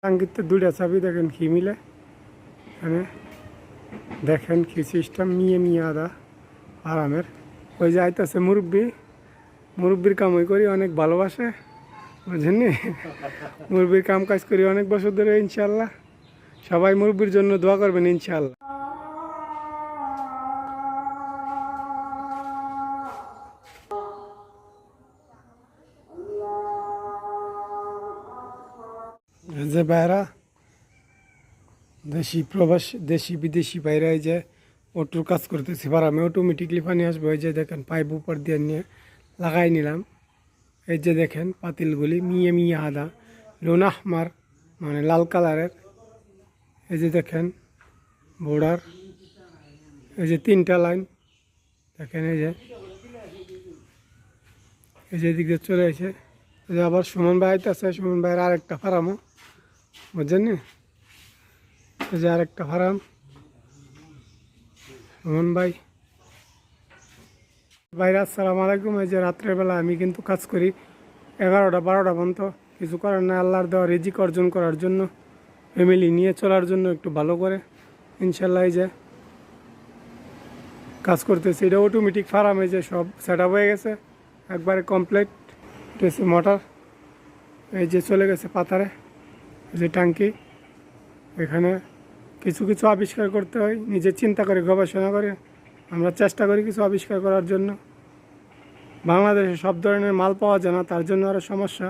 টাঙ্কিতে দুইটা চাবি দেখেন কি মিলে এখানে দেখেন কি সিস্টেম মিয়ে আদা আরামের। ওই যে আইতাছে মুরব্বির কাম ওই করি অনেক ভালোবাসে বুঝেননি। মুরব্বির কাম কাজ করি অনেক বছর ধরে ইনশাল্লাহ। সবাই মুরব্বির জন্য দোয়া করবেন ইনশাল্লাহ। যে বাইরা দেশি বিদেশি বাইরে যে অটোর কাজ করতেছি আমি অটোমেটিকলি পানি আসবে। ওই যে দেখেন পাইপ উপর দিয়ে নিয়ে লাগাই নিলাম। এই যে দেখেন পাতিলগুলি মিয়ে আদা লোন আহমার মানে লাল কালারের। এই যে দেখেন বোর্ডার, এই যে 3টা লাইন দেখেন। এই যে দিক দিয়ে চলে এসে এই যে আবার সুমন ভাই আছে, সুমন ভাইয়ের আরেকটা ফার্মও বুঝছেন নি। এই যে আরেকটা ফার্ম সুমন ভাইরা আসসালামু আলাইকুম। এই যে রাত্রের বেলা আমি কিন্তু কাজ করি 11টা 12টা পর্যন্ত। কিছু করার না, আল্লাহর দেওয়া রিজিক অর্জন করার জন্য, ফ্যামিলি নিয়ে চলার জন্য একটু ভালো করে ইনশাল্লাহ এই যে কাজ করতেছি। এটা অটোমেটিক ফার্ম। এই যে সব সেট আপ হয়ে গেছে একবারে কমপ্লিট। মোটর এই যে চলে গেছে পাতারে। এই যে ট্যাঙ্কি, এখানে কিছু কিছু আবিষ্কার করতে হয়, নিজে চিন্তা করে গবেষণা করে আমরা চেষ্টা করি কিছু আবিষ্কার করার জন্য। বাংলাদেশে সব ধরনের মাল পাওয়া যায় না, তার জন্য আরও সমস্যা।